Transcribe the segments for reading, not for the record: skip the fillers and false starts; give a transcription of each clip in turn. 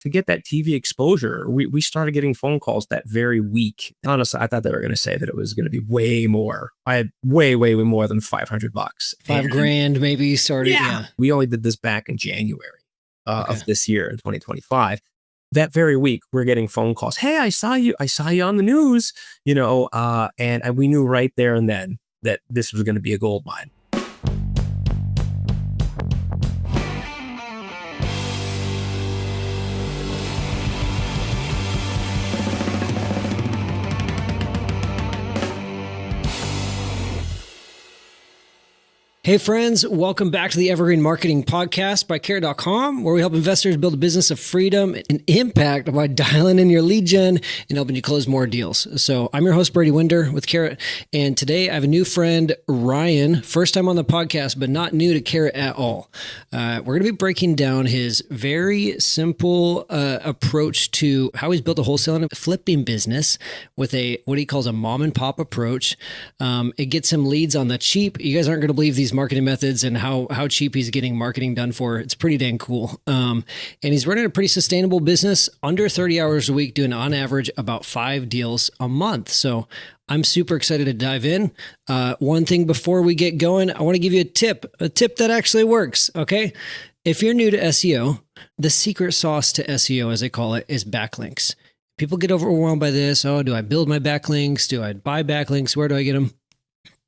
to get that TV exposure, we started getting phone calls that very week. Honestly, I thought they were going to say that it was going to be way more. I had way more than $500. $5,000 maybe you started. Yeah. We only did this back in January Okay. of this year in 2025. That very week, we're getting phone calls. Hey, I saw you on the news, and we knew right there and then that this was going to be a gold mine. Hey friends, welcome back to the Evergreen Marketing Podcast by Carrot.com, where we help investors build a business of freedom and impact by dialing in your lead gen and helping you close more deals. So I'm your host, Brady Winder with Carrot, and today I have a new friend, Ryan, first time on the podcast, but not new to Carrot at all. We're going to be breaking down his very simple approach to how he's built a wholesaling and flipping business with what he calls a mom and pop approach. It gets him leads on the cheap. You guys aren't going to believe these marketing methods and how cheap he's getting marketing done for. It's pretty dang cool. And he's running a pretty sustainable business, under 30 hours a week, doing on average about 5 deals a month. So I'm super excited to dive in. One thing before we get going, I want to give you a tip that actually works. Okay. If you're new to SEO, the secret sauce to SEO, as they call it, is backlinks. People get overwhelmed by this. Oh, do I build my backlinks? Do I buy backlinks? Where do I get them?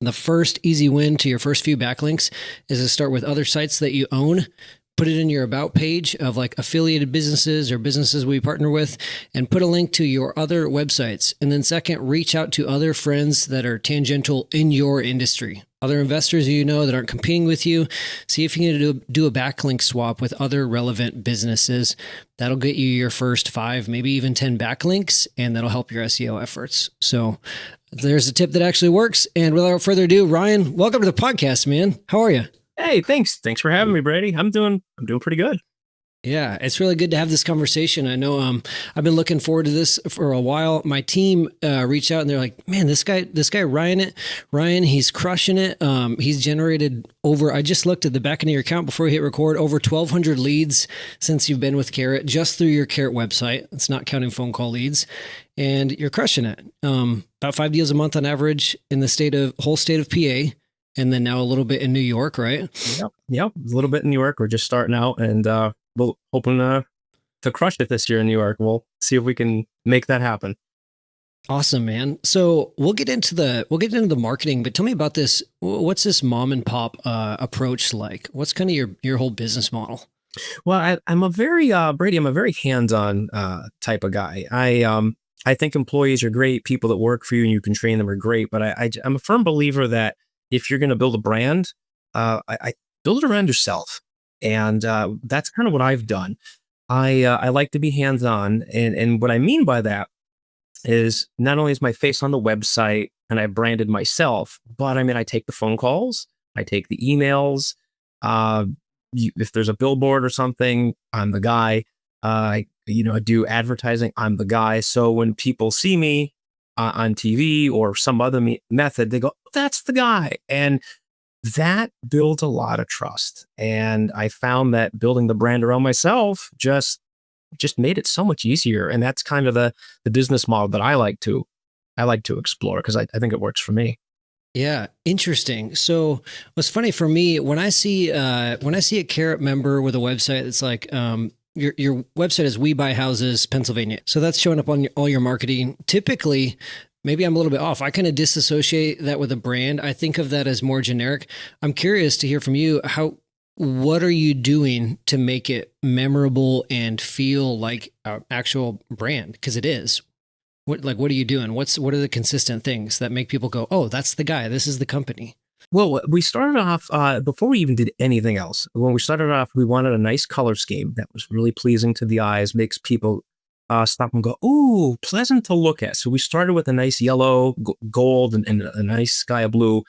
The first easy win to your first few backlinks is to start with other sites that you own, put it in your about page of like affiliated businesses or businesses we partner with, and put a link to your other websites. And then second, reach out to other friends that are tangential in your industry, other investors that aren't competing with you. See if you can do a backlink swap with other relevant businesses. That'll get you your first 5, maybe even 10 backlinks, and that'll help your SEO efforts. So there's a tip that actually works. And without further ado, Ryan, welcome to the podcast, man. How are you? Hey, thanks for having me, Brady. I'm doing pretty good. Yeah, it's really good to have this conversation. I know I've been looking forward to this for a while. My team reached out and they're like, man, this guy Ryan, he's crushing it. He's generated I just looked at the back end of your account before we hit record, over 1,200 leads since you've been with Carrot, just through your Carrot website. It's not counting phone call leads. And you're crushing it. About 5 deals a month on average in the whole state of PA. And then now a little bit in New York, right? Yep. A little bit in New York. We're just starting out, and we're hoping to crush it this year in New York. We'll see if we can make that happen. Awesome, man. So we'll get into the marketing, but tell me about this. What's this mom and pop approach like? What's kind of your whole business model? Well, I'm a very Brady. I'm a very hands-on type of guy. I think employees are great. People that work for you and you can train them are great. But I'm a firm believer that if you're going to build a brand, I build it around yourself. And that's kind of what I've done. I like to be hands-on. And what I mean by that is not only is my face on the website and I branded myself, but I take the phone calls, I take the emails. If there's a billboard or something, I'm the guy. I do advertising, I'm the guy. So when people see me on TV or some other method, they go, that's the guy. And that builds a lot of trust. And I found that building the brand around myself just made it so much easier. And that's kind of the business model that I like to explore, because I think it works for me. Yeah, interesting. So what's funny for me, when I see a Carrot member with a website that's like, your website is We Buy Houses, Pennsylvania. So that's showing up on all your marketing. Typically, maybe I'm a little bit off. I kind of disassociate that with a brand. I think of that as more generic. I'm curious to hear from you. What are you doing to make it memorable and feel like an actual brand? Because it is. What are you doing? What are the consistent things that make people go, oh, that's the guy. This is the company. Well, we started off, before we even did anything else, when we started off, we wanted a nice color scheme that was really pleasing to the eyes, makes people stop and go, ooh, pleasant to look at. So we started with a nice yellow, gold, and a nice sky blue,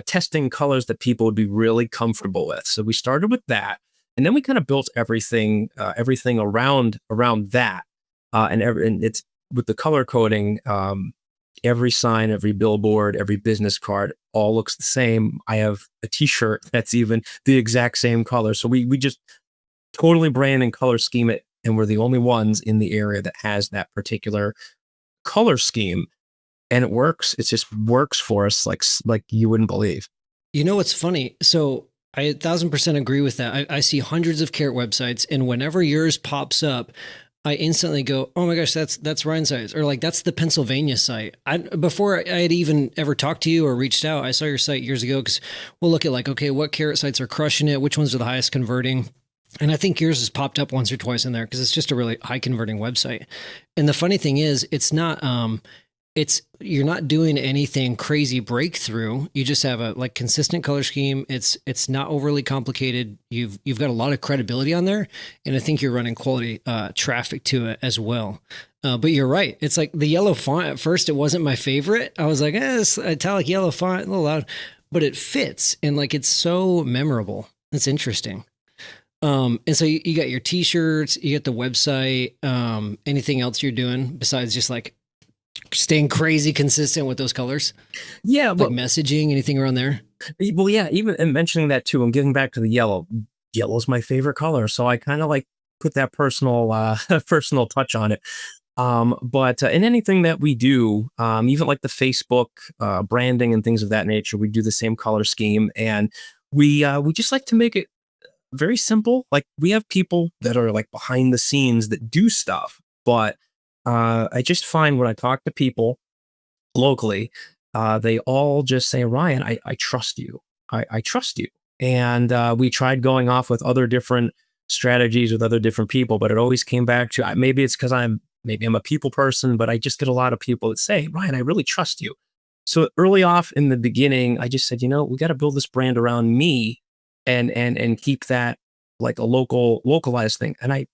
testing colors that people would be really comfortable with. So we started with that. And then we kind of built everything around that. And it's with the color coding, every sign, every billboard, every business card all looks the same. I have a t-shirt that's even the exact same color. So we just totally brand and color scheme it and we're the only ones in the area that has that particular color scheme, and it works. It just works for us like you wouldn't believe. You know what's funny? So I 1,000% agree with that. I see hundreds of carrot websites, and whenever yours pops up, I instantly go, "Oh my gosh, that's Ryan's site," or like that's the Pennsylvania site. Before I had even ever talked to you or reached out, I saw your site years ago because we'll look at like, okay, what carrot sites are crushing it, which ones are the highest converting. And I think yours has popped up once or twice in there because it's just a really high converting website. And the funny thing is, it's not you're not doing anything crazy breakthrough. You just have a like consistent color scheme. It's not overly complicated. You've got a lot of credibility on there, and I think you're running quality traffic to it as well. But you're right. It's like the yellow font at first. It wasn't my favorite. I was like, this italic yellow font, a little loud, but it fits and like it's so memorable. It's interesting. And so you got your t-shirts, you got the website. Anything else you're doing besides just like staying crazy consistent with those colors? Yeah, like but messaging, anything around there? well, yeah, even and mentioning that too, I'm getting back to the yellow. Yellow's my favorite color, so I kind of like put that personal personal touch on it. But in anything that we do, even like the Facebook branding and things of that nature, we do the same color scheme, and we just like to make it very simple. Like we have people that are like behind the scenes that do stuff, but I just find when I talk to people locally, they all just say, Ryan, I trust you. I trust you. And we tried going off with other different strategies with other different people, but it always came back to maybe it's because maybe I'm a people person, but I just get a lot of people that say, Ryan, I really trust you. So early off in the beginning, I just said, we got to build this brand around me and keep that like a localized thing. And I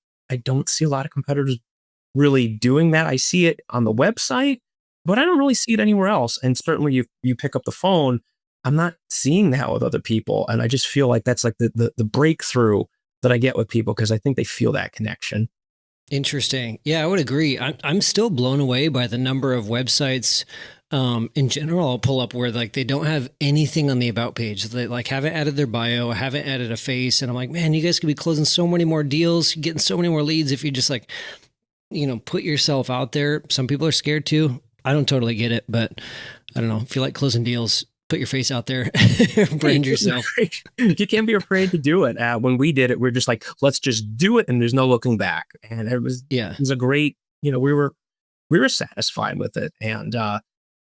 don't see a lot of competitors really doing that. I see it on the website, but I don't really see it anywhere else. And certainly you pick up the phone, I'm not seeing that with other people. And I just feel like that's like the breakthrough that I get with people because I think they feel that connection. Interesting. Yeah, I would agree. I'm still blown away by the number of websites in general. I'll pull up where like they don't have anything on the about page. They like haven't added their bio, haven't added a face. And I'm like, man, you guys could be closing so many more deals, getting so many more leads if you just like, put yourself out there. Some people are scared too. I don't totally get it, but I don't know. If you like closing deals, put your face out there, brand yourself. You can't be afraid to do it. When we did it, we're just like, let's just do it. And there's no looking back. And it was a great, we were satisfied with it. And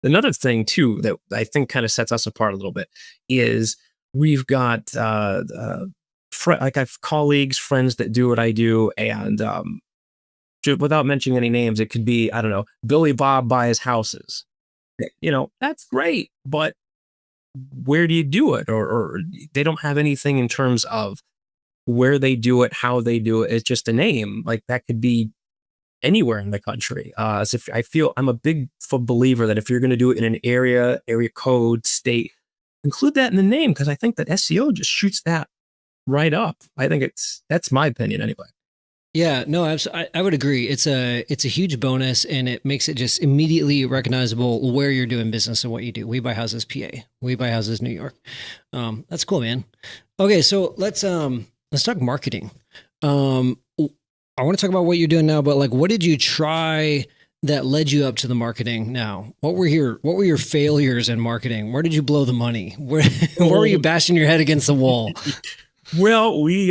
another thing too, that I think kind of sets us apart a little bit is we've got, like I have colleagues, friends that do what I do. And, without mentioning any names, it could be, I don't know, Billy Bob buys houses. That's great. But where do you do it? Or they don't have anything in terms of where they do it, how they do it. It's just a name. Like that could be anywhere in the country. As if I feel I'm a big believer that if you're going to do it in an area code, state, include that in the name because I think that SEO just shoots that right up. I think that's my opinion anyway. Yeah, no, I would agree. It's a huge bonus, and it makes it just immediately recognizable where you're doing business and what you do. We buy houses, PA. We buy houses, New York. That's cool, man. Okay, so let's talk marketing. I want to talk about what you're doing now, but like, what did you try that led you up to the marketing now? What were your failures in marketing? Where did you blow the money? Where were you bashing your head against the wall? Well, we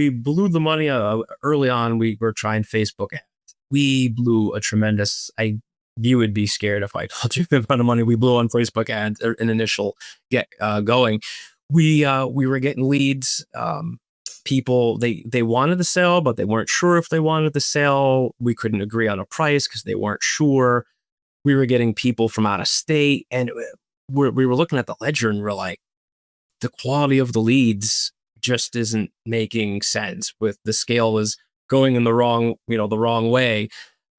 blew the money early on. We were trying Facebook ads. We blew a tremendous. You would be scared if I told you the amount of money we blew on Facebook ads in initial get going. We were getting leads. People they wanted to sell, but they weren't sure if they wanted to sell. We couldn't agree on a price because they weren't sure. We were getting people from out of state, and we were looking at the ledger and we're like, the quality of the leads just isn't making sense. With the scale was going in the wrong way.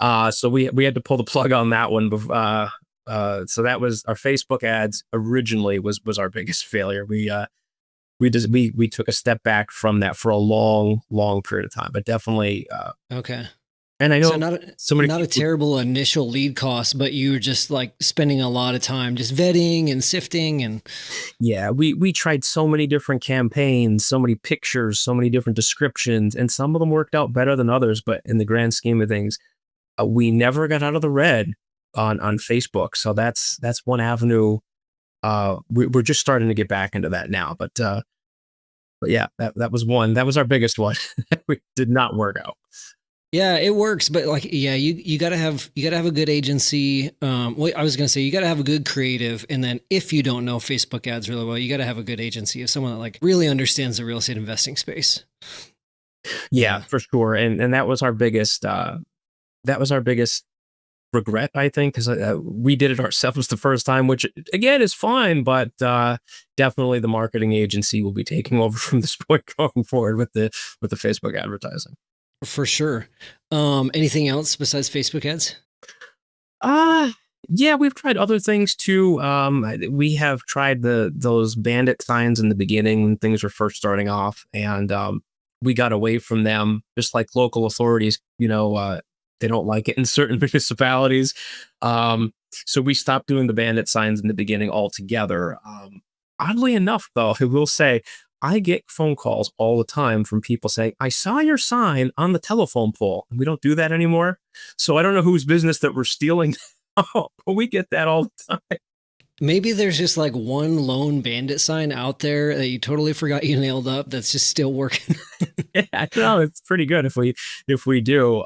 So we had to pull the plug on that one. So that was our Facebook ads originally was our biggest failure. We took a step back from that for a long period of time, but definitely okay. And I So know not so many not a people. terrible initial lead cost, but you're just like spending a lot of time just vetting and sifting and Yeah, we tried so many different campaigns, so many pictures, so many different descriptions, and some of them worked out better than others. But in the grand scheme of things, we never got out of the red on Facebook. So that's one avenue. We're just starting to get back into that now. But yeah, that was one. That was our biggest one. We did not work out. yeah, it works, but like, yeah, you gotta have a good agency. Well, I was gonna say you gotta have a good creative, and then if you don't know Facebook ads really well, you gotta have a good agency of someone that like really understands the real estate investing space. Yeah, Yeah, for sure. And that was our biggest. That was our biggest regret, I think, because we did it ourselves the first time, which again is fine, but definitely the marketing agency will be taking over from this point going forward with the Facebook advertising. for sure. Anything else besides Facebook ads? Uh yeah, we've tried other things too. We have tried those bandit signs in the beginning when things were first starting off, and we got away from them. Just like local authorities, they don't like it in certain municipalities. So we stopped doing the bandit signs in the beginning altogether. Oddly enough, though, I will say I get phone calls all the time from people saying, "I saw your sign on the telephone pole." And we don't do that anymore. So I don't know whose business that we're stealing. Oh, but we get that all the time. Maybe there's just like one lone bandit sign out there that you totally forgot you nailed up that's just still working. Yeah, no, it's pretty good if we do.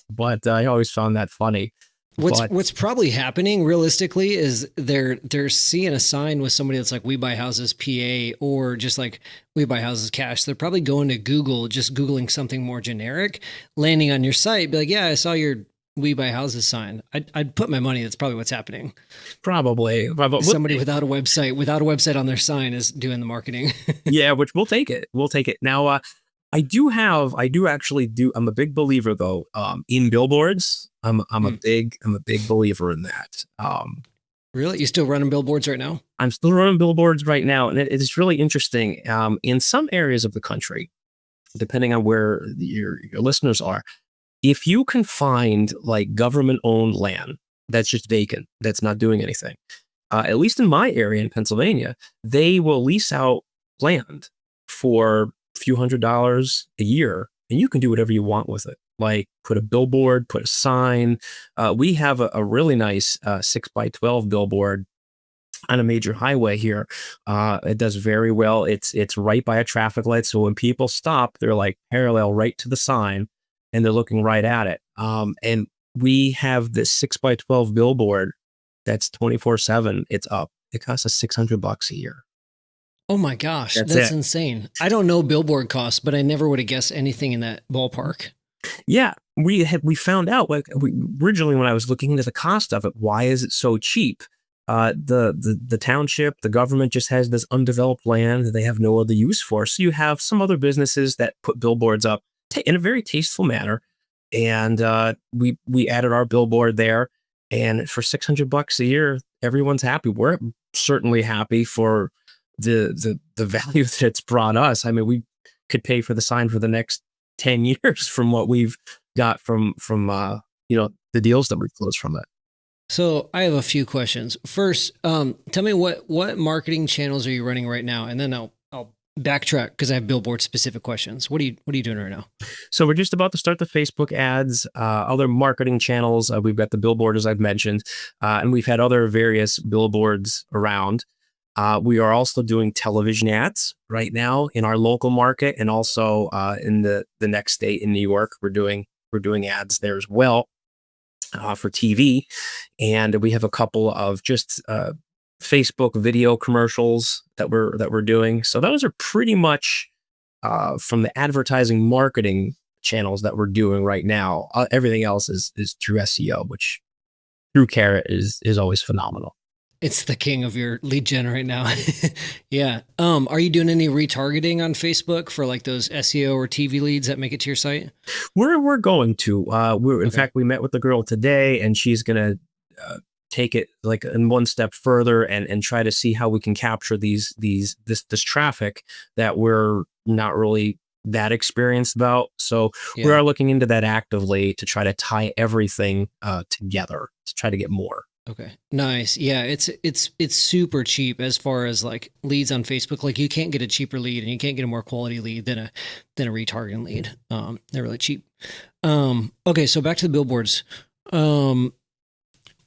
But I always found that funny. What's But what's probably happening realistically is they're seeing a sign with somebody that's like We Buy Houses PA or just like We Buy Houses Cash. They're probably going to Google, just Googling something more generic, landing on your site, be like, yeah, I saw your We Buy Houses sign. I'd put my money that's probably what's happening. probably, but Somebody without a website on their sign is doing the marketing. yeah, which we'll take it. We'll take it. Now, I do actually do. I'm a big believer though, in billboards. Hmm. I'm a big believer in that. Really? You still running billboards right now? I'm still running billboards right now, and it's really interesting. In some areas of the country, depending on where your listeners are, if you can find like government owned land that's just vacant, that's not doing anything, at least in my area in Pennsylvania, they will lease out land for a few $100s a year, and you can do whatever you want with it. Like put a billboard, put a sign. We have a really nice 6x12 billboard on a major highway here. It does very well. It's right by a traffic light, so when people stop, they're like parallel right to the sign, and they're looking right at it. And we have this 6x12 billboard that's 24/7. It's up. It costs us $600 a year. Oh my gosh, That's that's it. insane. I don't know billboard costs, but I never would have guessed anything in that ballpark. Yeah, we found out like originally when I was looking into the cost of it, why is it so cheap? The township, the government just has this undeveloped land that they have no other use for. So you have some other businesses that put billboards up in a very tasteful manner, and we added our billboard there, and for $600 a year, everyone's happy. We're certainly happy for the value that it's brought us. I mean, we could pay for the sign for the next 10 years from what we've got from the deals that we've closed from it. So I have a few questions. First, tell me what marketing channels are you running right now, and then I'll backtrack because I have billboard specific questions. What are you doing right now? So we're just about to start the Facebook ads, other marketing channels. We've got the billboard, as I've mentioned, and we've had other various billboards around. We are also doing television ads right now in our local market, and also in the next state in New York. We're doing ads there as well for TV, and we have a couple of just Facebook video commercials that we're doing. So those are pretty much from the advertising marketing channels that we're doing right now. Everything else is through SEO, which through Carrot is always phenomenal. It's the king of your lead gen right now. Yeah. Are you doing any retargeting on Facebook for like those SEO or TV leads that make it to your site? We're going to. We're in Okay. fact we met with the girl today, and she's gonna take it like in one step further and try to see how we can capture this traffic that we're not really that experience about. So we Yeah. are looking into that actively to try to tie everything together to try to get more. Okay. Nice. Yeah, it's super cheap as far as like leads on Facebook. Like you can't get a cheaper lead and you can't get a more quality lead than a retargeting lead. They're really cheap. Okay, so back to the billboards. When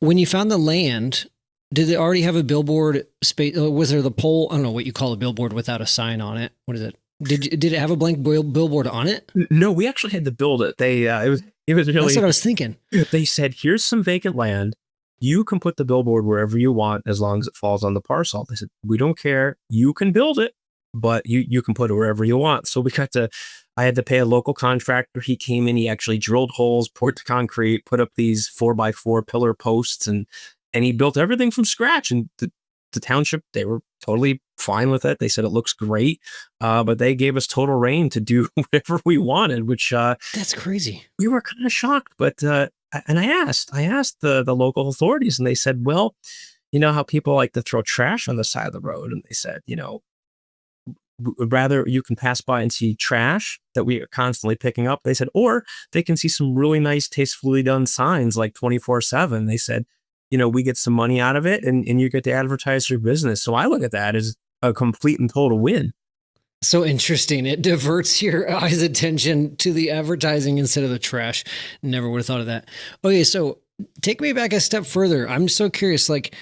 you found the land, did they already have a billboard space? Was there the pole? I don't know what you call a billboard without a sign on it. What is it? Did it have a blank billboard on it? No, we actually had to build it. It was That's really what I was thinking. they said, here's some vacant land. You can put the billboard wherever you want as long as it falls on the parcel. They said, we don't care. You can build it, but you can put it wherever you want. So I had to pay a local contractor. He came in, he actually drilled holes, poured the concrete, put up these 4x4 pillar posts, and he built everything from scratch. And the township, they were totally fine with it. They said it looks great, but they gave us total reign to do whatever we wanted, which That's crazy. we were kind of shocked. But and I asked the local authorities, and they said, well, you know how people like to throw trash on the side of the road, and they said, would rather you can pass by and see trash that we are constantly picking up. They said, or they can see some really nice, tastefully done signs like 24/7. They said, we get some money out of it and you get to advertise your business. So I look at that as a complete and total win. So interesting. It diverts your eyes' attention to the advertising instead of the trash. Never would have thought of that. Okay, so take me back a step further. I'm so curious, like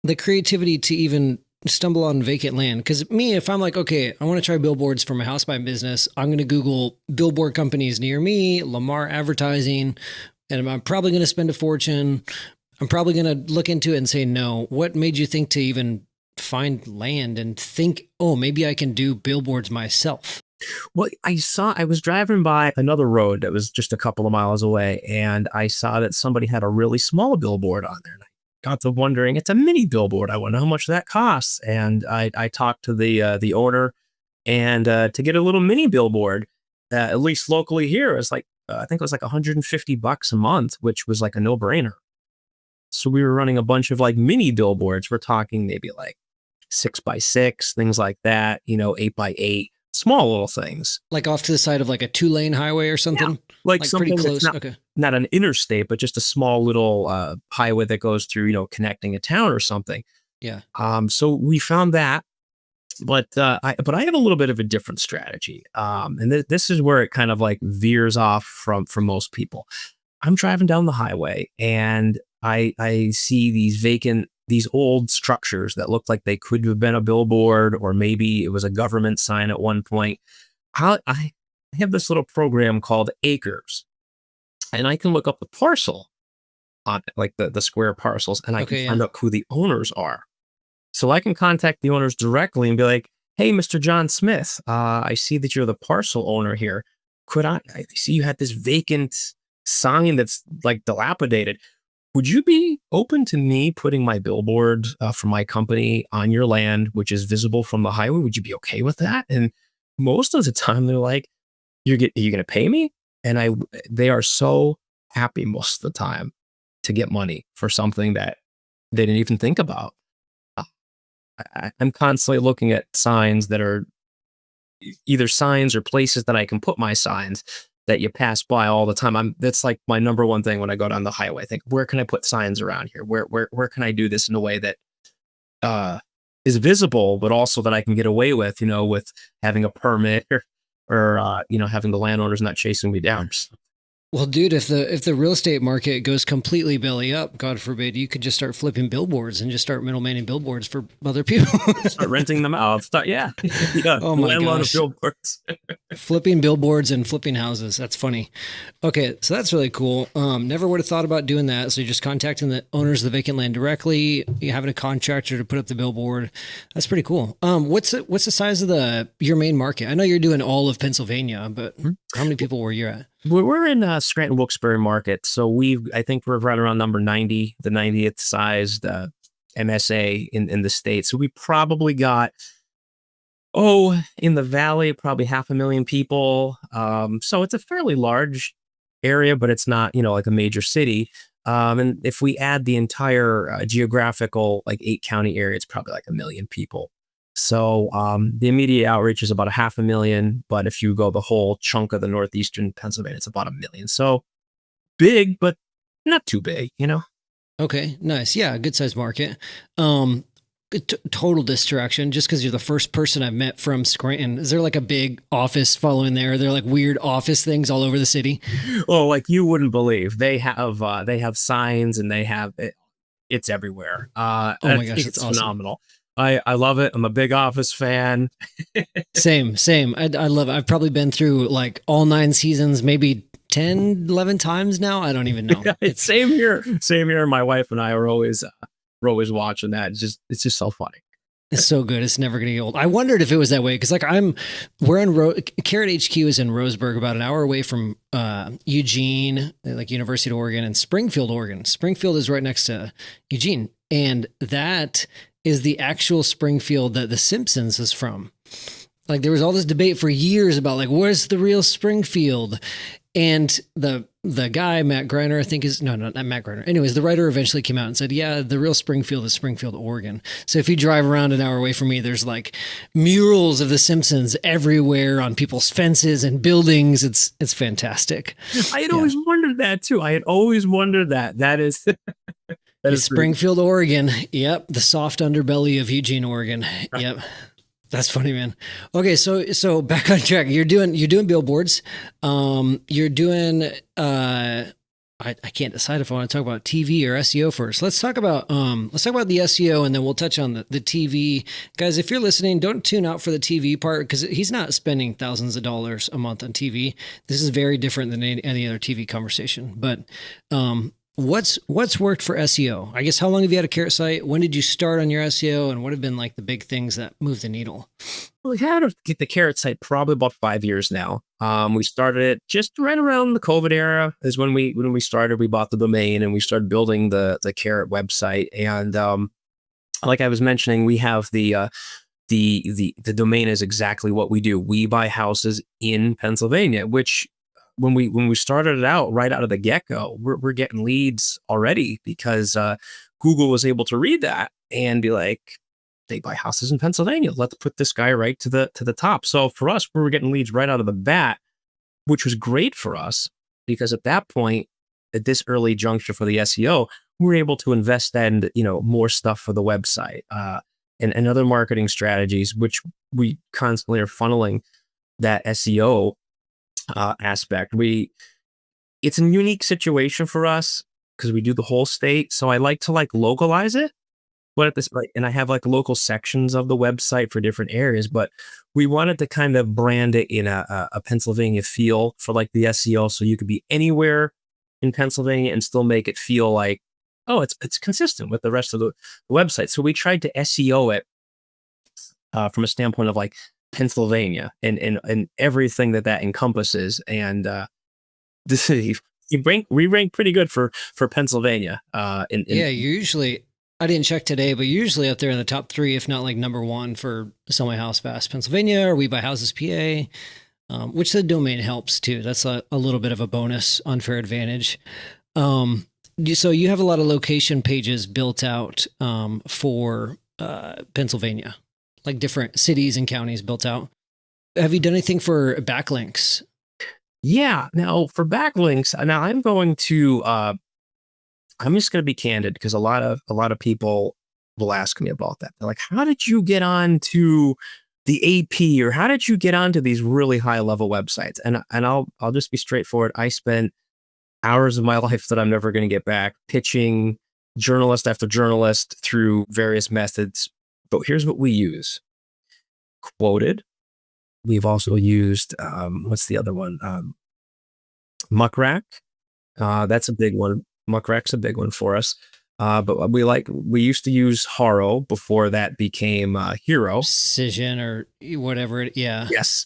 the creativity to even stumble on vacant land. Because me, if I'm like, okay, I want to try billboards for my house by business, I'm going to Google billboard companies near me, Lamar Advertising, and I'm probably going to spend a fortune. I'm probably going to look into it and say no. What made you think to even find land and think, oh, maybe I can do billboards myself? Well, I was driving by another road that was just a couple of miles away, and I saw that somebody had a really small billboard on there. And I got to wondering, it's a mini billboard. I wonder how much that costs. And I talked to the owner, and to get a little mini billboard, at least locally here, is like I think it was like $150 a month, which was like a no brainer. So we were running a bunch of like mini billboards. We're talking maybe like 6x6, things like that, 8x8, small little things. Like off to the side of like a 2-lane highway or something? Yeah. Like something pretty close. That's not an interstate, but just a small little highway that goes through, connecting a town or something. Yeah. So we found that. But I have a little bit of a different strategy. And this is where it kind of like veers off from most people. I'm driving down the highway and I see these old structures that look like they could have been a billboard, or maybe it was a government sign at one point. I have this little program called Acres, and I can look up the parcel on it, like the square parcels, and I can find out who the owners are. So I can contact the owners directly and be like, hey, Mr. John Smith, I see that you're the parcel owner here. I see you had this vacant sign that's like dilapidated. Would you be open to me putting my billboard for my company on your land, which is visible from the highway? Would you be okay with that? And most of the time they're like, are you going to pay me? And they are so happy most of the time to get money for something that they didn't even think about. I'm constantly looking at signs that are either signs or places that I can put my signs that you pass by all the time. That's like my number one thing when I go down the highway. I think, where can I put signs around here? Where can I do this in a way that is visible, but also that I can get away with, with having a permit or having the landowners not chasing me down. Well, dude, if the real estate market goes completely belly up, God forbid, you could just start flipping billboards and just start middlemaning billboards for other people. Start renting them out. Yeah. Oh my gosh. Billboards. Flipping billboards and flipping houses. That's funny. Okay, so that's really cool. Never would have thought about doing that. So you're just contacting the owners of the vacant land directly. You having a contractor to put up the billboard. That's pretty cool. What's the size of your main market? I know you're doing all of Pennsylvania, but how many people were you at? We're in Scranton Wilkes-Barre market. So I think we're right around number 90, the 90th sized MSA in the state. So we probably got, in the Valley, probably 500,000 people. So it's a fairly large area, but it's not, like a major city. And if we add the entire geographical, like 8-county area, it's probably like 1 million people. So the immediate outreach is about 500,000, but if you go the whole chunk of the northeastern Pennsylvania, it's about 1 million. So big, but not too big, you know? Okay, nice. Yeah, good sized market. Um, Total distraction just because you're the first person I've met from Scranton. Is there like a big office following there? Are there like weird office things all over the city? Oh, like you wouldn't believe. They have signs and they have it's everywhere. Oh I my gosh, think that's it's awesome. phenomenal. I love it. I'm a big Office fan. Same, same. I love it. I've probably been through like all 9 seasons, maybe 10, 11 times now. I don't even know. It's Same here. Same here. My wife and I are we're always watching that. It's just so funny. It's so good. It's never going to get old. I wondered if it was that way because, like, we're in Carrot HQ is in Roseburg, about an hour away from Eugene, like University of Oregon, and Springfield, Oregon. Springfield is right next to Eugene, and that is the actual Springfield that The Simpsons is from. Like, there was all this debate for years about like where's the real Springfield, and the guy, Matt Greiner, I think is, no, not Matt Greiner. Anyways, the writer eventually came out and said, yeah, the real Springfield is Springfield, Oregon. So if you drive around an hour away from me, there's like murals of The Simpsons everywhere on people's fences and buildings. It's fantastic. I had Yeah. always wondered that too. I had always wondered that. That is that It's is pretty Springfield, Oregon. Yep. The soft underbelly of Eugene, Oregon. Yep. That's funny, man. Okay, so back on track. You're doing billboards. You're doing I can't decide if I want to talk about TV or SEO first. Let's talk about the SEO and then we'll touch on the TV. Guys, if you're listening, don't tune out for the TV part because he's not spending thousands of dollars a month on TV. This is very different than any other TV conversation. But what's worked for SEO? I guess how long have you had a Carrot site? When did you start on your SEO, and what have been like the big things that move the needle? We had to get the Carrot site probably about 5 years now. We started it just right around the COVID era is when we started. We bought the domain and we started building the Carrot website. And like I was mentioning, we have the domain is exactly what we do. We buy houses in Pennsylvania, which when we started it out right out of the get-go, we're getting leads already because Google was able to read that and be like, they buy houses in Pennsylvania. Let's put this guy right to the top. So for us, we were getting leads right out of the bat, which was great for us because at that point, at this early juncture for the SEO, we were able to invest in more stuff for the website and other marketing strategies, which we constantly are funneling that SEO aspect. It's a unique situation for us because we do the whole state. So I like to localize it, but at this and I have local sections of the website for different areas. But we wanted to kind of brand it in a Pennsylvania feel for the SEO, so you could be anywhere in Pennsylvania and still make it feel like, oh, it's consistent with the rest of the website. So we tried to SEO it from a standpoint of Pennsylvania and everything that encompasses. And this is, we rank pretty good for Pennsylvania. Yeah, you're usually, I didn't check today, but you're usually up there in the top 3, if not number 1 for Sell My House Fast Pennsylvania or We Buy Houses PA, which the domain helps too. That's a little bit of a bonus, unfair advantage. So you have a lot of location pages built out for Pennsylvania, like different cities and counties built out. Have you done anything for backlinks? Yeah. Now for backlinks, now I'm just going to be candid because a lot of people will ask me about that. They're like, how did you get on to the AP or how did you get onto these really high level websites? And I'll just be straightforward. I spent hours of my life that I'm never going to get back pitching journalist after journalist through various methods. But here's what we use. Quoted. We've also used, what's the other one? Muckrack. That's a big one. Muckrack's a big one for us. But we used to use Haro before that became Hero. Precision or whatever. Yeah. Yes.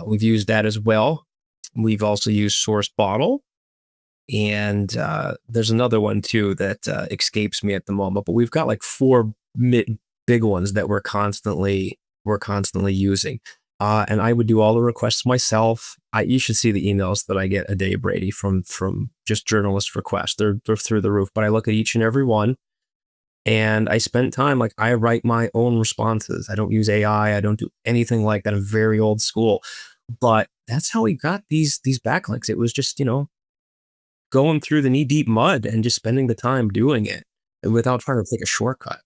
We've used that as well. We've also used Source Bottle. And there's another one too that escapes me at the moment. But we've got 4 big ones that we're constantly using. And I would do all the requests myself. You should see the emails that I get a day, Brady, from just journalist requests. They're through the roof. But I look at each and every one. And I spent time, like, I write my own responses. I don't use AI. I don't do anything like that. I'm very old school. But that's how we got these backlinks. It was just, going through the knee deep mud and just spending the time doing it without trying to take a shortcut.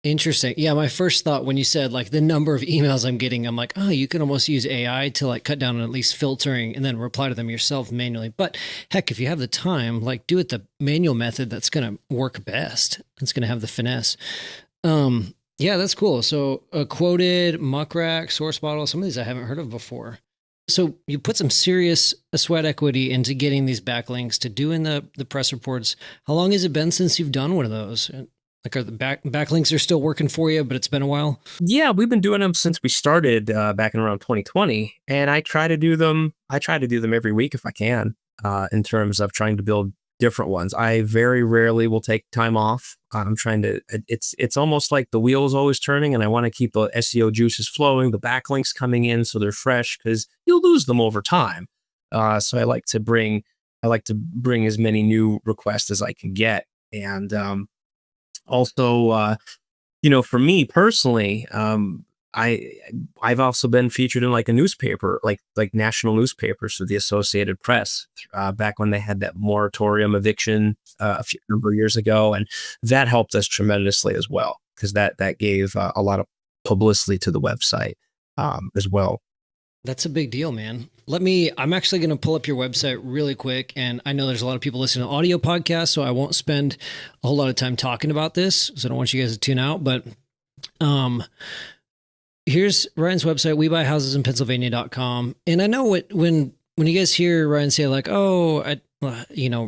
Interesting. Yeah, my first thought when you said like the number of emails I'm getting, I'm like, oh, you can almost use AI to like cut down on at least filtering and then reply to them yourself manually. But heck, if you have the time, like do it the manual method that's going to work best. It's going to have the finesse. Yeah, that's cool. So quoted, muckrack, source bottle, some of these I haven't heard of before. So you put some serious sweat equity into getting these backlinks to doing the press reports. How long has it been since you've done one of those? Like, are the backlinks are still working for you, but it's been a while? Yeah, we've been doing them since we started back in around 2020, and I try to do them. I try to do them every week if I can. In terms of trying to build different ones, I very rarely will take time off. I'm trying to. It's almost like the wheel is always turning, and I want to keep the SEO juices flowing, the backlinks coming in, so they're fresh because you'll lose them over time. So I like to bring as many new requests as I can get, and also, for me personally, I I've also been featured in like a newspaper, like national newspapers for the Associated Press, back when they had that moratorium eviction a few number of years ago, and that helped us tremendously as well because that gave a lot of publicity to the website as well. That's a big deal, man. I'm actually going to pull up your website really quick. And I know there's a lot of people listening to audio podcasts, so I won't spend a whole lot of time talking about this. So I don't want you guys to tune out, but, here's Ryan's website, webuyhousesinpennsylvania.com. And I know when you guys hear Ryan say like, oh,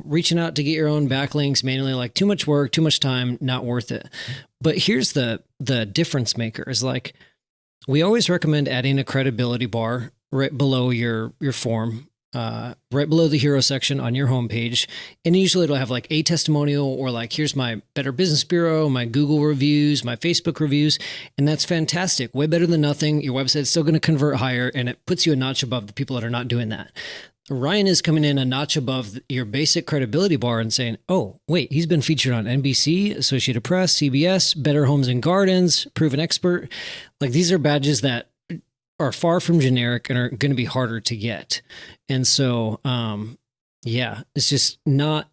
reaching out to get your own backlinks manually, like too much work, too much time, not worth it. But here's the difference maker is like, we always recommend adding a credibility bar right below your form, right below the hero section on your homepage. And usually it'll have like a testimonial or like, here's my Better Business Bureau, my Google reviews, my Facebook reviews. And that's fantastic. Way better than nothing. Your website's still going to convert higher and it puts you a notch above the people that are not doing that. Ryan is coming in a notch above your basic credibility bar and saying, oh, wait, he's been featured on NBC, Associated Press, CBS, Better Homes and Gardens, Proven Expert. Like these are badges that are far from generic and are going to be harder to get. And so, yeah, it's just not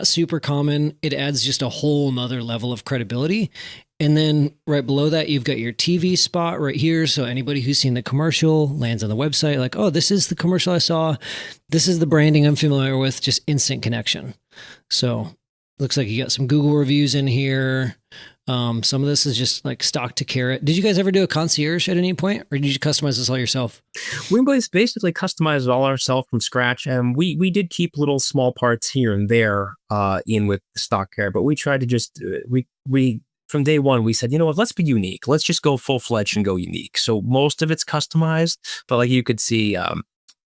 super common. It adds just a whole nother level of credibility. And then right below that, you've got your TV spot right here. So anybody who's seen the commercial lands on the website, like, oh, this is the commercial I saw. This is the branding I'm familiar with, just instant connection. So looks like you got some Google reviews in here. Some of this is just like stock to carrot. Did you guys ever do a concierge at any point or did you customize this all yourself? We basically customized it all ourselves from scratch, and we did keep little small parts here and there in with the stock care, but we tried to just we from day one, we said, you know what, let's be unique. Let's just go full fledged and go unique. So most of it's customized, but like you could see,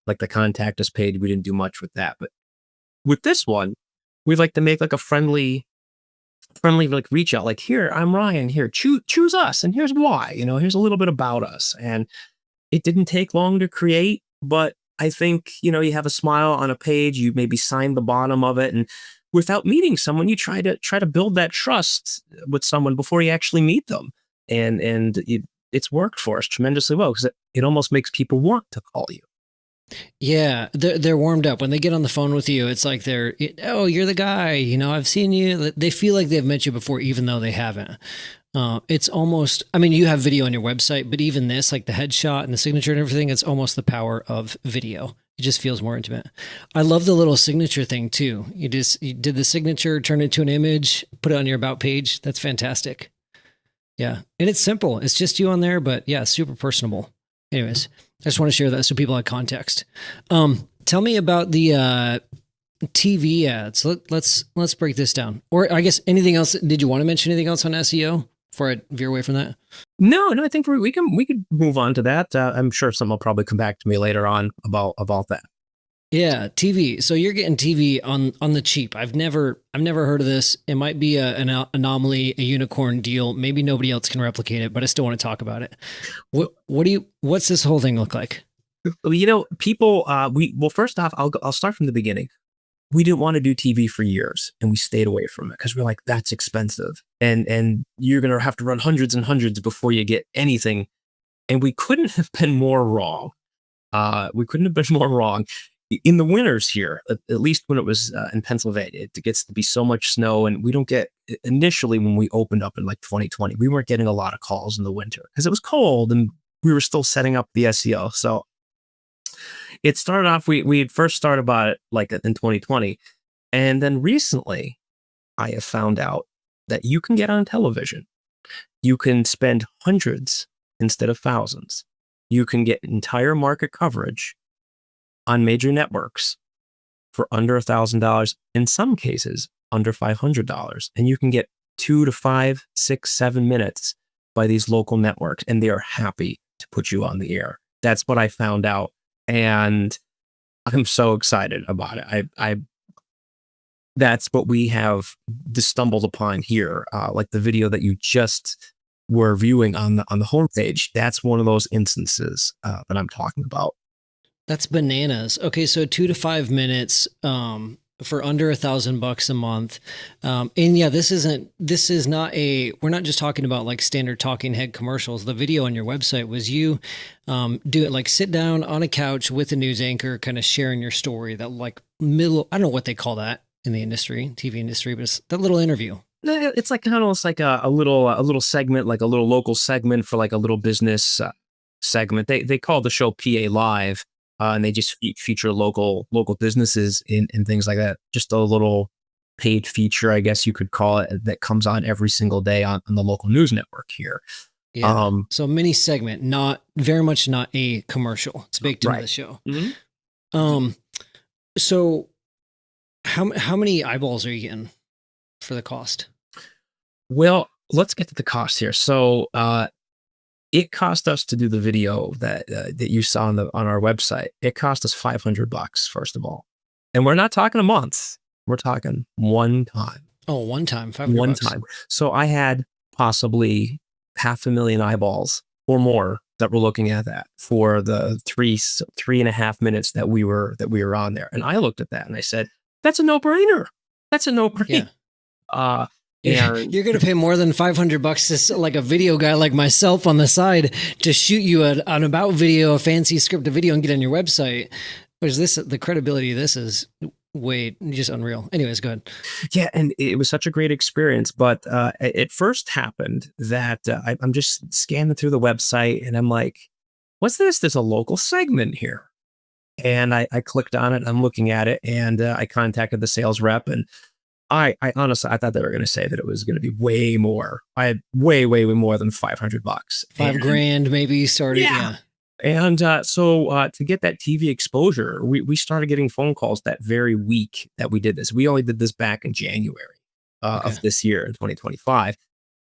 like the contact us page, we didn't do much with that. But with this one, we'd like to make like a friendly like reach out. Like, here, I'm Ryan. Here, choose us, and here's why. Here's a little bit about us. And it didn't take long to create, but I think you have a smile on a page. You maybe sign the bottom of it, and without meeting someone, you try to build that trust with someone before you actually meet them. It's worked for us tremendously well because it almost makes people want to call you. Yeah, they're warmed up when they get on the phone with you. It's like oh, you're the guy. I've seen you. They feel like they've met you before, even though they haven't. It's almost. I mean, you have video on your website, but even this, like the headshot and the signature and everything, it's almost the power of video. It just feels more intimate. I love the little signature thing too. You did the signature, turn it into an image, put it on your about page. That's fantastic. Yeah, and it's simple. It's just you on there, but yeah, super personable. Anyways, I just want to share that so people have context. Tell me about the TV ads. Let's break this down. Or I guess anything else. Did you want to mention anything else on SEO before I veer away from that? No, I think we could move on to that. I'm sure someone will probably come back to me later on about that. Yeah, TV. So you're getting TV on the cheap. I've never heard of this. It might be an anomaly, a unicorn deal. Maybe nobody else can replicate it, but I still want to talk about it. What's this whole thing look like? People. Well, first off, I'll start from the beginning. we didn't want to do TV for years, and we stayed away from it because we're like, that's expensive, and you're gonna have to run hundreds and hundreds before you get anything. And we couldn't have been more wrong. We couldn't have been more wrong. In the winters here, at least when it was in Pennsylvania, it gets to be so much snow, and we don't get initially when we opened up in like 2020, we weren't getting a lot of calls in the winter because it was cold and we were still setting up the SEO. So it started off, we had first started about it like in 2020. And then recently I have found out that you can get on television. You can spend hundreds instead of thousands. You can get entire market coverage on major networks for under $1,000, in some cases under $500. And you can get 2 to 5, 6, 7 minutes by these local networks, and they are happy to put you on the air. That's what I found out. And I'm so excited about it. That's what we have stumbled upon here. Like the video that you just were viewing on the homepage. That's one of those instances that I'm talking about. That's bananas. Okay, so 2 to 5 minutes for under $1,000 a month. And yeah, this is not we're not just talking about like standard talking head commercials. The video on your website was you do it like sit down on a couch with a news anchor, kind of sharing your story, that like middle, I don't know what they call that in the industry, TV industry, but it's that little interview. It's like almost like a little segment, like a little local segment for like a little business segment. They call the show PA Live. And they just feature local businesses and things like that. Just a little paid feature, I guess you could call it, that comes on every single day on the local news network here. Yeah. So mini segment, not very much not a commercial. It's baked into the show. Mm-hmm. So how many eyeballs are you getting for the cost? Well, let's get to the cost here. So it cost us to do the video that you saw on our website. It cost us $500, first of all, and we're not talking a month. We're talking one time. Oh, one time, $500. One time. So I had possibly 500,000 eyeballs or more that were looking at that for the 3.5 minutes that we were on there. And I looked at that and I said, "That's a no-brainer. That's a no-brainer." Yeah. You're going to pay more than $500 to like a video guy like myself on the side to shoot you an about video, a fancy scripted video, and get on your website. Whereas the credibility of this is way just unreal. Anyways, go ahead. Yeah, and it was such a great experience. But it first happened that I'm just scanning through the website and I'm like, "What's this? There's a local segment here." And I clicked on it. I'm looking at it, and I contacted the sales rep, and I honestly, I thought they were going to say that it was going to be way more. I had way more than $500. $5,000 maybe started. Yeah. And so to get that TV exposure, we started getting phone calls that very week that we did this. We only did this back in January of this year in 2025.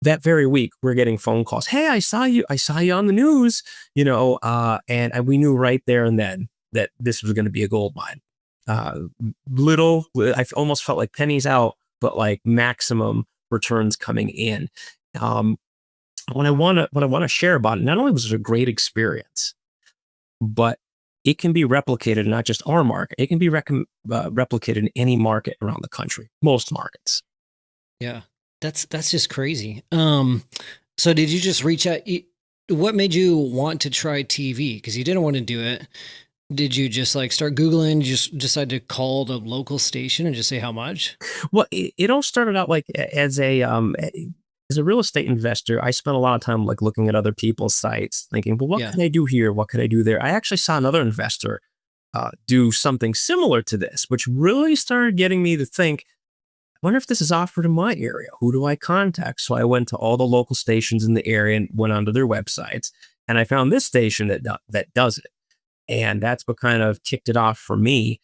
That very week, we're getting phone calls. "Hey, I saw you on the news, and we knew right there and then that this was going to be a gold mine. I almost felt like pennies out, but like maximum returns coming in. What I want to share about it, not only was it a great experience, but it can be replicated in not just our market. It can be replicated in any market around the country, most markets. Yeah, that's just crazy. So did you just reach out? What made you want to try TV? Because you didn't want to do it. Did you just like start Googling, just decide to call the local station and just say how much? Well, it all started out like as a real estate investor. I spent a lot of time like looking at other people's sites thinking, well, what can I do here? What could I do there? I actually saw another investor do something similar to this, which really started getting me to think, I wonder if this is offered in my area. Who do I contact? So I went to all the local stations in the area and went onto their websites, and I found this station that does it. And that's what kind of kicked it off for me.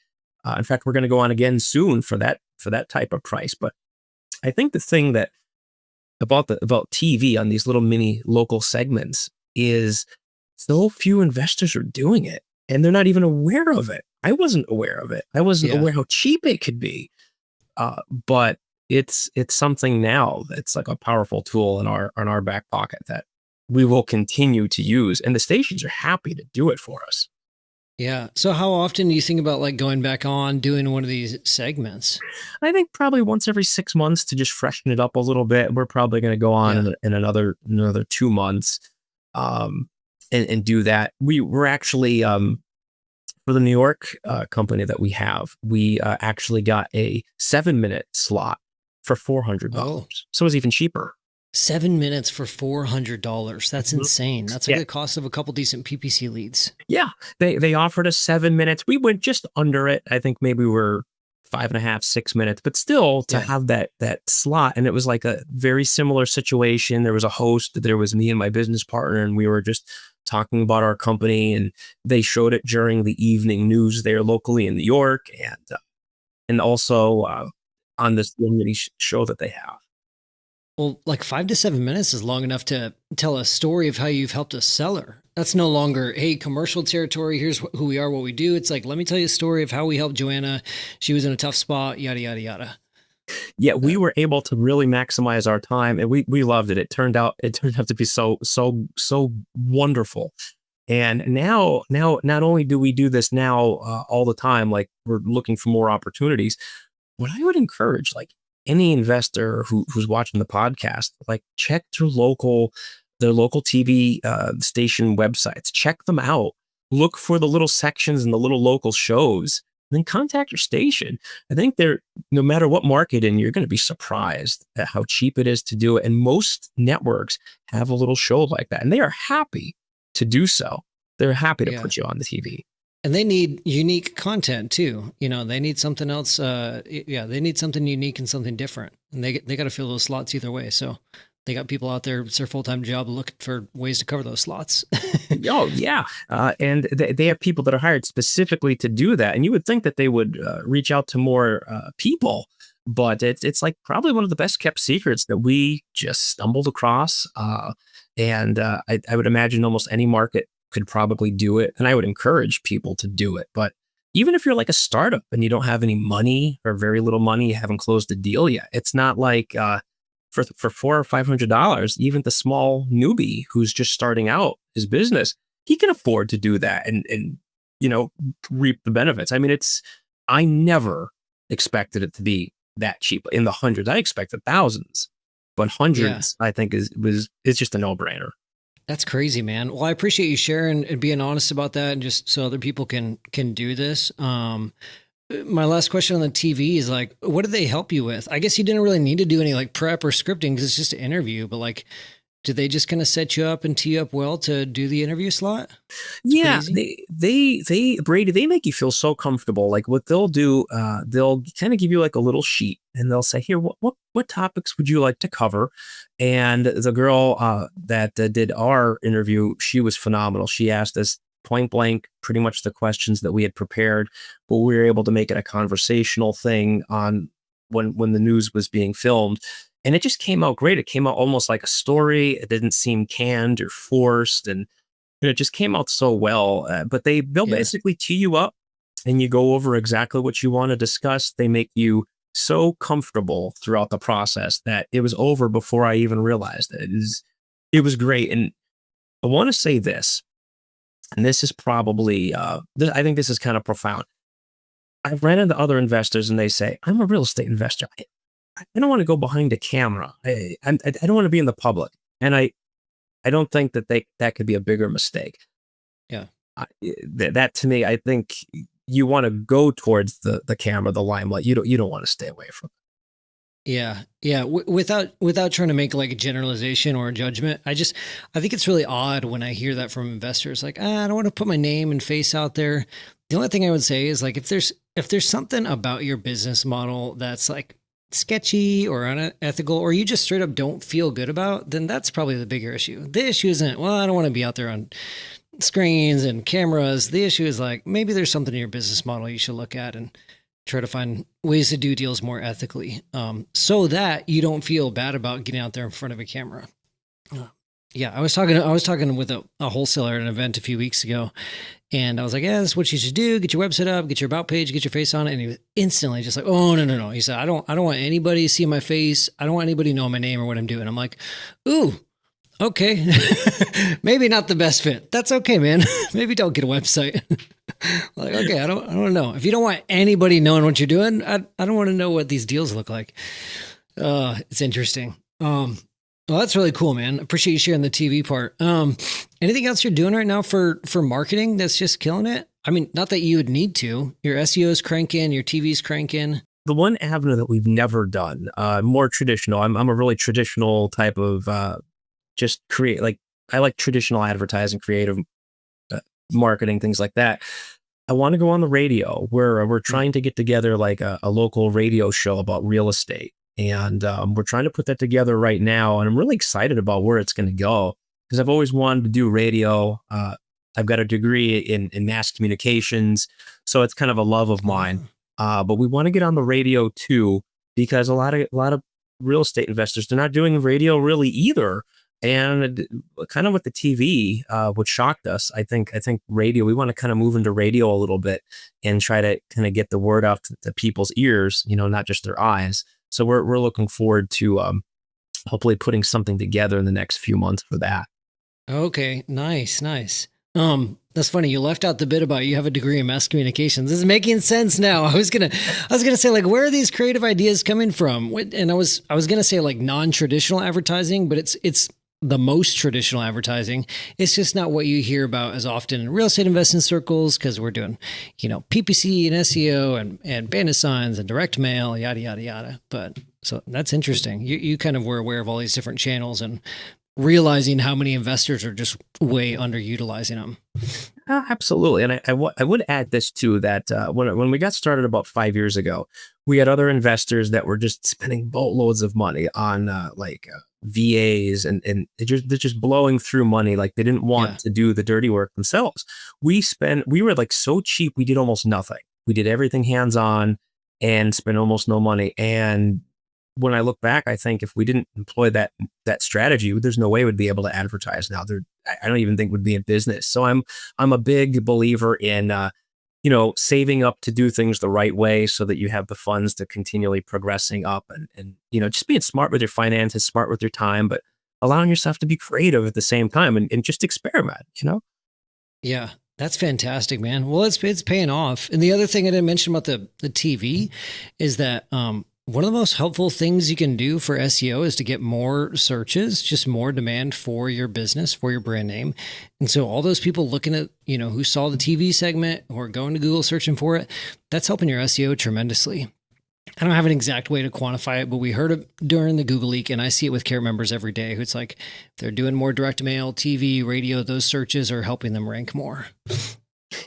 In fact, we're going to go on again soon for that type of price. But I think the thing that about TV on these little mini local segments is so few investors are doing it, and they're not even aware of it. I wasn't aware of it. I wasn't aware how cheap it could be. But it's something now that's like a powerful tool in our back pocket that we will continue to use, and the stations are happy to do it for us. Yeah. So how often do you think about like going back on doing one of these segments? I think probably once every 6 months to just freshen it up a little bit. We're probably going to go on Yeah. in another 2 months, um, and do that. We're actually for the New York company that we have, we actually got a 7 minute slot for Oh, $400, so it was even cheaper. 7 minutes for $400. That's Mhm. insane. That's like Yeah, the cost of a couple decent PPC leads. yeah. They offered us 7 minutes. We went just under it. I think maybe we were 5.5, 6 minutes, but still to Yeah. have that slot. And it was like a very similar situation. There was a host, there was me and my business partner, and we were just talking about our company. And they showed it during the evening news there locally in New York, and also on this limited show that they have. Well, like 5 to 7 minutes is long enough to tell a story of how you've helped a seller. That's no longer, hey, commercial territory. Here's who we are, what we do. It's like, let me tell you a story of how we helped Joanna. She was in a tough spot, yada, yada, yada. Yeah, we Uh, were able to really maximize our time, and we loved it. It turned out to be so wonderful. And now not only do we do this now all the time, like we're looking for more opportunities. What I would encourage, like any investor who's watching the podcast, like check their local TV station websites. Check them out. Look for the little sections and the little local shows. Then contact your station. I think no matter what market in, you're going to be surprised at how cheap it is to do it. And most networks have a little show like that, and they are happy to do so. They're happy to yeah. put you on the TV. And they need unique content too. You know, they need something else. Yeah, they need something unique and something different. And they got to fill those slots either way. So they got people out there, it's their full-time job looking for ways to cover those slots. Oh yeah, and they have people that are hired specifically to do that. And you would think that they would reach out to more people, but it's like probably one of the best kept secrets that we just stumbled across. And I would imagine almost any market could probably do it, and I would encourage people to do it. But even if you're like a startup and you don't have any money or very little money, you haven't closed a deal yet, it's not like for $400 or $500, even the small newbie who's just starting out his business, he can afford to do that and you know reap the benefits. I mean, I never expected it to be that cheap in the hundreds. I expected thousands, but Yeah. hundreds I think it's just a no brainer. That's crazy, man. Well, I appreciate you sharing and being honest about that, and just so other people can do this. My last question on the TV is like, what did they help you with? I guess you didn't really need to do any like prep or scripting because it's just an interview. But like, did they just kind of set you up and tee you up well to do the interview slot? It's pretty Yeah, easy. Brady, they make you feel so comfortable. Like what they'll do, they'll kind of give you like a little sheet, and they'll say, "Here, what topics would you like to cover?" And the girl that did our interview, she was phenomenal. She asked us point blank, pretty much the questions that we had prepared, but we were able to make it a conversational thing on when the news was being filmed. And it just came out great. It came out almost like a story. It didn't seem canned or forced, and it just came out so well. But they'll Yeah. basically tee you up, and you go over exactly what you want to discuss. They make you so comfortable throughout the process that it was over before I even realized it. It was great. And I want to say this, and this is probably I think this is kind of profound. I've ran into other investors, and they say, "I'm a real estate investor. I don't want to go behind a camera. I don't want to be in the public." And I don't think that could be a bigger mistake. Yeah. That to me, I think you want to go towards the camera, the limelight. You don't want to stay away from Yeah, yeah. Without trying to make like a generalization or a judgment, I think it's really odd when I hear that from investors. Like, I don't want to put my name and face out there. The only thing I would say is like, if there's something about your business model that's like sketchy or unethical, or you just straight up don't feel good about, then that's probably the bigger issue. The issue isn't, well, I don't want to be out there on screens and cameras. The issue is like maybe there's something in your business model you should look at and try to find ways to do deals more ethically, so that you don't feel bad about getting out there in front of a camera. Uh, Yeah, I was talking with a wholesaler at an event a few weeks ago, and I was like, "Yeah, this is what you should do: get your website up, get your about page, get your face on it." And he was instantly just like, "Oh, no, no, no!" He said, "I don't want anybody to see my face. I don't want anybody to know my name or what I'm doing." I'm like, "Ooh, Okay. Maybe not the best fit. That's okay, man. Maybe don't get a website. Like, okay, I don't know. If you don't want anybody knowing what you're doing, I don't want to know what these deals look like. It's interesting. Well, that's really cool, man. Appreciate you sharing the TV part. Anything else you're doing right now for marketing that's just killing it? I mean, not that you would need to. Your SEO's cranking, your TV's cranking. The one avenue that we've never done, more traditional. I'm a really traditional type of just create. Like I like traditional advertising, creative marketing, things like that. I want to go on the radio. We're trying to get together like a local radio show about real estate. And we're trying to put that together right now. And I'm really excited about where it's going to go because I've always wanted to do radio. I've got a degree in mass communications. So it's kind of a love of mine. But we want to get on the radio too, because a lot of real estate investors, they're not doing radio really either. And kind of with the TV, what shocked us, I think radio, we want to kind of move into radio a little bit and try to kind of get the word out to people's ears, not just their eyes. So we're looking forward to hopefully putting something together in the next few months for that. Okay, nice. That's funny. You left out the bit about you have a degree in mass communications. This is making sense now. I was gonna say like, where are these creative ideas coming from? And I was gonna say like non-traditional advertising, but it's the most traditional advertising. It's just not what you hear about as often in real estate investment circles because we're doing, PPC and SEO and banner signs and direct mail, yada, yada, yada. But so that's interesting. You kind of were aware of all these different channels and realizing how many investors are just way underutilizing them. Absolutely. And I would add this too, that when we got started about 5 years ago, we had other investors that were just spending boatloads of money on VAs and they're just blowing through money. Like they didn't want to do the dirty work themselves. We were like so cheap. We did almost nothing. We did everything hands on and spent almost no money. And when I look back, I think if we didn't employ that strategy, there's no way we'd be able to advertise now. I don't even think we'd be in business. So I'm a big believer in saving up to do things the right way so that you have the funds to continually progressing up and just being smart with your finances, smart with your time, but allowing yourself to be creative at the same time and just experiment. Yeah. That's fantastic, man. Well, it's paying off. And the other thing I didn't mention about the TV is that one of the most helpful things you can do for SEO is to get more searches, just more demand for your business, for your brand name. And so all those people looking at, who saw the TV segment or going to Google searching for it, that's helping your SEO tremendously. I don't have an exact way to quantify it, but we heard it during the Google Leak, and I see it with care members every day. It's like they're doing more direct mail, TV, radio, those searches are helping them rank more.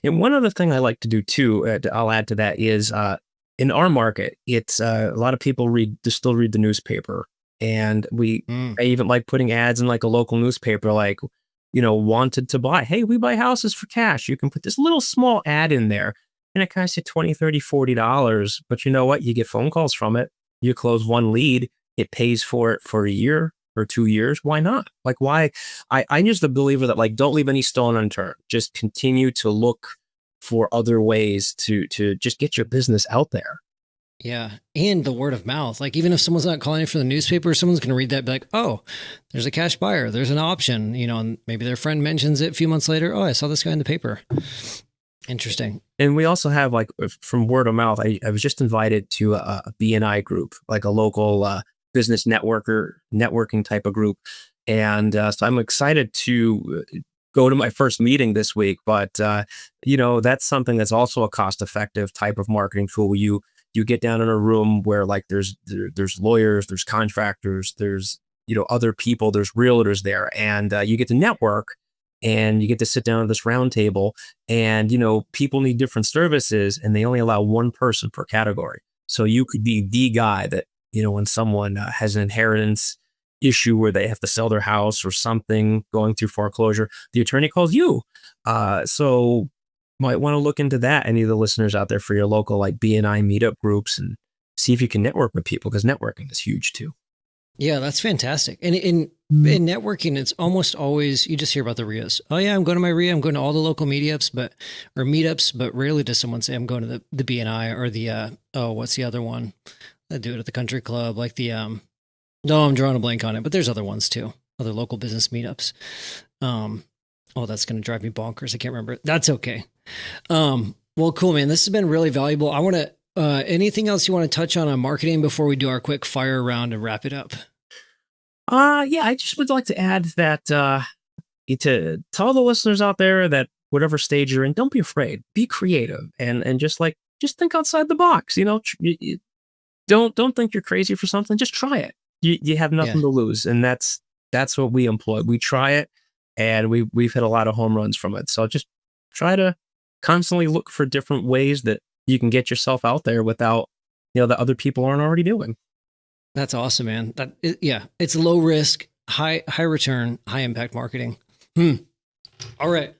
And one other thing I like to do too, I'll add to that is, in our market, it's a lot of people still read the newspaper, and I even like putting ads in like a local newspaper, like, wanted to buy. Hey, we buy houses for cash. You can put this little small ad in there, and it costs you $20, $30, $40. But you know what? You get phone calls from it. You close one lead. It pays for it for a year or 2 years. Why not? Like, why? I'm just a believer that like, don't leave any stone unturned. Just continue to look for other ways to just get your business out there. Yeah. And the word of mouth. Like even if someone's not calling for the newspaper, someone's going to read that and be like, oh, there's a cash buyer. There's an option, and maybe their friend mentions it a few months later. Oh, I saw this guy in the paper. Interesting. And we also have like from word of mouth, I was just invited to a BNI group, like a local business networking type of group. And so I'm excited to go to my first meeting this week, but that's something that's also a cost-effective type of marketing tool. You get down in a room where like there's lawyers, there's contractors, there's other people, there's realtors there, and you get to network and you get to sit down at this round table, and people need different services, and they only allow one person per category. So you could be the guy that when someone has an inheritance issue where they have to sell their house or something going through foreclosure, the attorney calls you. So might want to look into that, any of the listeners out there, for your local like BNI meetup groups, and see if you can network with people, because networking is huge too. Yeah, that's fantastic. And in networking, it's almost always, you just hear about the RIAs. Oh yeah, I'm going to my RIA. I'm going to all the local meetups, but rarely does someone say I'm going to the BNI or the, what's the other one? I do it at the country club, like the, no, I'm drawing a blank on it, but there's other ones too. other local business meetups. Oh, that's going to drive me bonkers. I can't remember. That's okay. Well, cool, man. This has been really valuable. I want to, anything else you want to touch on marketing before we do our quick fire round and wrap it up? Yeah, I just would like to add that to all the listeners out there that whatever stage you're in, don't be afraid. Be creative and just think outside the box. Don't think you're crazy for something. Just try it. You have nothing to lose, and that's what we employ. We try it, and we've hit a lot of home runs from it. So just try to constantly look for different ways that you can get yourself out there without that other people aren't already doing. That's awesome, man. It's low risk, high return, high impact marketing. All right.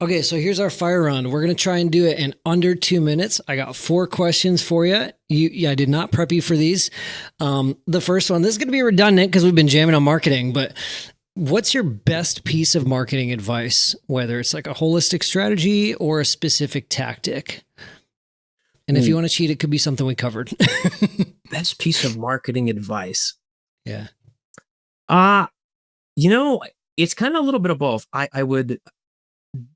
Okay, so here's our fire round. We're going to try and do it in under 2 minutes. I got 4 questions for you. I did not prep you for these. The first one, this is going to be redundant because we've been jamming on marketing, but what's your best piece of marketing advice, whether it's like a holistic strategy or a specific tactic? And if you want to cheat, it could be something we covered. Best piece of marketing advice. Yeah. It's kind of a little bit of both. I would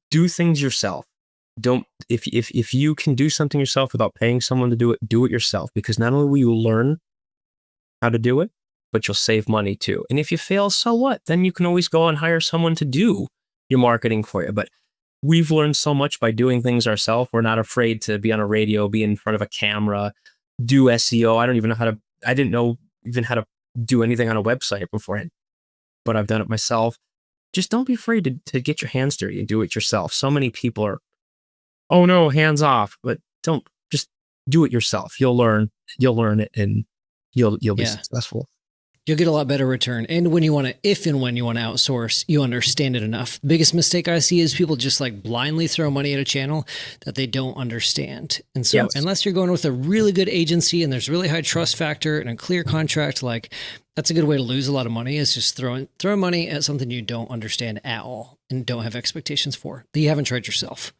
do things yourself. If you can do something yourself without paying someone to do it yourself, because not only will you learn how to do it, but you'll save money too. And if you fail, so what? Then you can always go and hire someone to do your marketing for you. But we've learned so much by doing things ourselves. We're not afraid to be on a radio, be in front of a camera, do SEO. I didn't know even how to do anything on a website beforehand, but I've done it myself. Just don't be afraid to get your hands dirty and do it yourself. So many people are, oh no, hands off, but just do it yourself. You'll learn it, and you'll be successful. You'll get a lot better return. And when you want to outsource, you understand it enough. The biggest mistake I see is people just like blindly throw money at a channel that they don't understand. And so unless you're going with a really good agency and there's really high trust factor and a clear contract, like that's a good way to lose a lot of money, is just throwing money at something you don't understand at all and don't have expectations for, that you haven't tried yourself.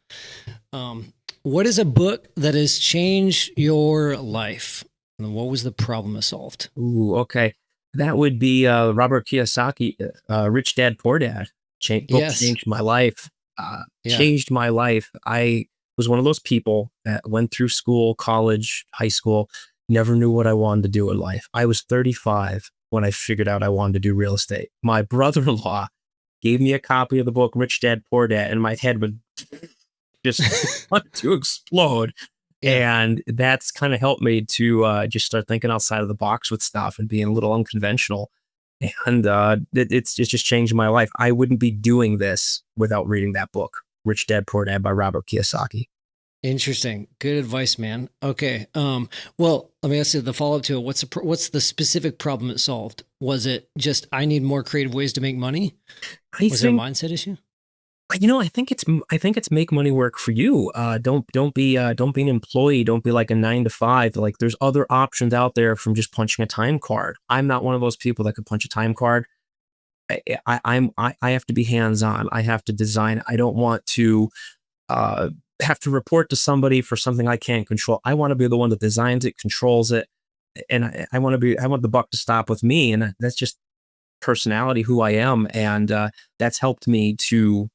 What is a book that has changed your life? And what was the problem it solved? Ooh, okay. That would be Robert Kiyosaki, Rich Dad, Poor Dad. Changed my life. Changed my life. I was one of those people that went through school, college, high school, never knew what I wanted to do in life. I was 35 when I figured out I wanted to do real estate. My brother-in-law gave me a copy of the book, Rich Dad, Poor Dad, and my head would just want to explode. And that's kind of helped me to just start thinking outside of the box with stuff and being a little unconventional. And it's just changed my life. I wouldn't be doing this without reading that book, Rich Dad, Poor Dad by Robert Kiyosaki. Interesting. Good advice, man. Okay. Well, let me ask you the follow-up to it. What's the specific problem it solved? Was it just, I need more creative ways to make money? Was there a mindset issue? I think it's make money work for you. Don't be an employee. Don't be like a 9 to 5. Like there's other options out there from just punching a time card. I'm not one of those people that could punch a time card. I have to be hands-on. I have to design. I don't want to have to report to somebody for something I can't control. I want to be the one that designs it, controls it, and I want the buck to stop with me. And that's just personality, who I am, and that's helped me to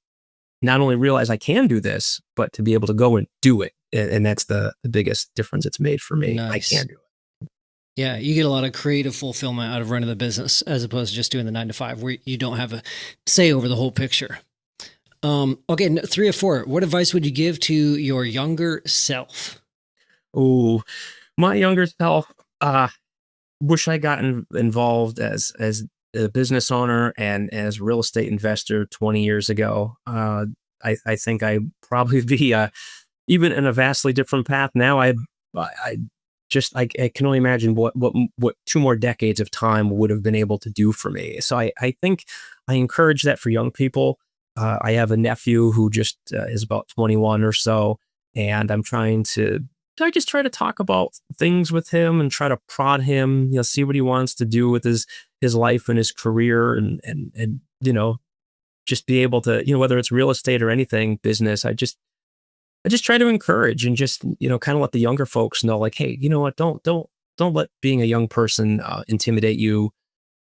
not only realize I can do this, but to be able to go and do it. And that's the biggest difference it's made for me. Nice. I can do it. Yeah, you get a lot of creative fulfillment out of running the business as opposed to just doing the 9 to 5 where you don't have a say over the whole picture. Okay, 3 or 4. What advice would you give to your younger self? Oh, my younger self, wish I got involved as a business owner and as a real estate investor 20 years ago. I think I'd probably be even in a vastly different path now. I can only imagine what 2 more decades of time would have been able to do for me. So I think I encourage that for young people. I have a nephew who just is about 21 or so, and I just try to talk about things with him and try to prod him, see what he wants to do with his life and his career, and just be able to, whether it's real estate or anything, business, I just try to encourage and just, kind of let the younger folks know, like, hey, you know what, don't let being a young person intimidate you.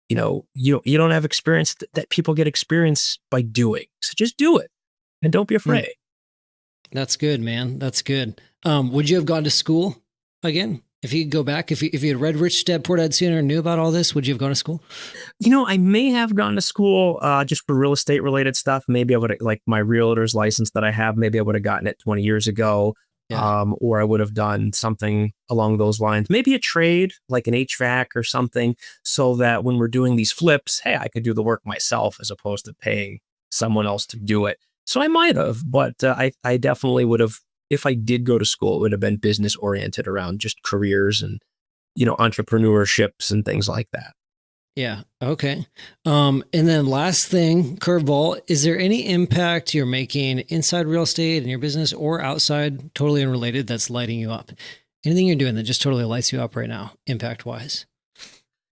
you don't have experience that people get experience by doing. So just do it and don't be afraid. That's good, man. That's good. Would you have gone to school again? If you could go back, if you had read Rich Dad Poor Dad sooner and knew about all this, would you have gone to school? I may have gone to school just for real estate related stuff. Maybe I would have, like my realtor's license that I have, maybe I would have gotten it 20 years ago. Yeah. Or I would have done something along those lines, maybe a trade like an HVAC or something, so that when we're doing these flips, hey, I could do the work myself as opposed to paying someone else to do it. So I might have, but I definitely would have, if I did go to school, it would have been business oriented around just careers and, entrepreneurships and things like that. Yeah. Okay. And then last thing, curveball, is there any impact you're making inside real estate in your business or outside, totally unrelated, that's lighting you up? Anything you're doing that just totally lights you up right now, impact wise?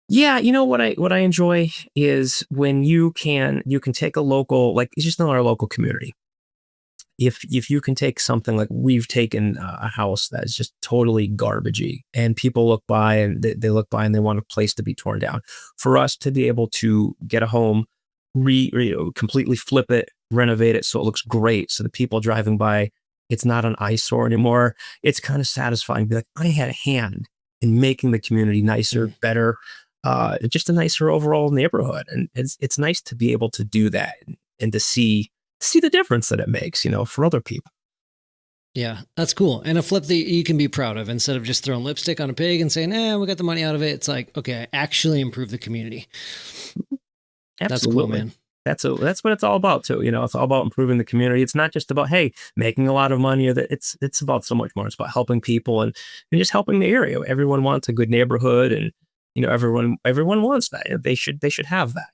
Yeah, what I enjoy is when you can take a local, like it's just in our local community. If you can take something like we've taken a house that's just totally garbagey and people look by and they look by and they want a place to be torn down. For us to be able to get a home, completely flip it, renovate it so it looks great. So the people driving by, it's not an eyesore anymore. It's kind of satisfying. Be like, I had a hand in making the community nicer, better, just a nicer overall neighborhood. And it's nice to be able to do that and to see the difference that it makes, for other people. Yeah, that's cool. And a flip that you can be proud of instead of just throwing lipstick on a pig and saying, we got the money out of it. It's like, okay, I actually improve the community. Absolutely. That's cool, man. That's what it's all about too. It's all about improving the community. It's not just about, hey, making a lot of money, or that it's about so much more. It's about helping people and just helping the area. Everyone wants a good neighborhood and, everyone wants that. They should have that,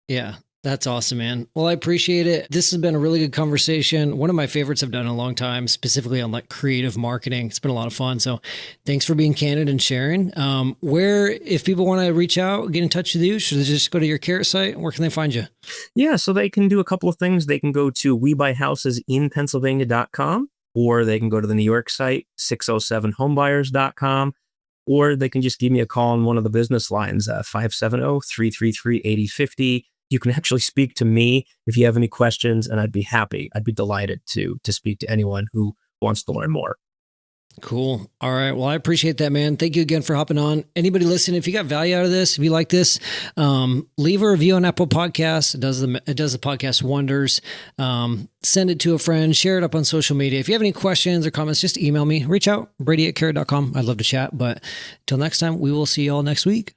Yeah. That's awesome, man. Well, I appreciate it. This has been a really good conversation. One of my favorites I've done in a long time, specifically on like creative marketing. It's been a lot of fun. So thanks for being candid and sharing. If people want to reach out, get in touch with you, should they just go to your Carrot site? Where can they find you? Yeah, so they can do a couple of things. They can go to webuyhousesinpennsylvania.com, or they can go to the New York site, 607homebuyers.com, or they can just give me a call on one of the business lines, 570-333-8050. You can actually speak to me if you have any questions, and I'd be delighted to speak to anyone who wants to learn more. Cool. All right. Well, I appreciate that, man. Thank you again for hopping on. Anybody listening, if you got value out of this, if you like this, leave a review on Apple Podcasts. It does the podcast wonders. Send it to a friend, share it up on social media. If you have any questions or comments, just email me, reach out, brady@carrot.com. I'd love to chat, but until next time, we will see you all next week.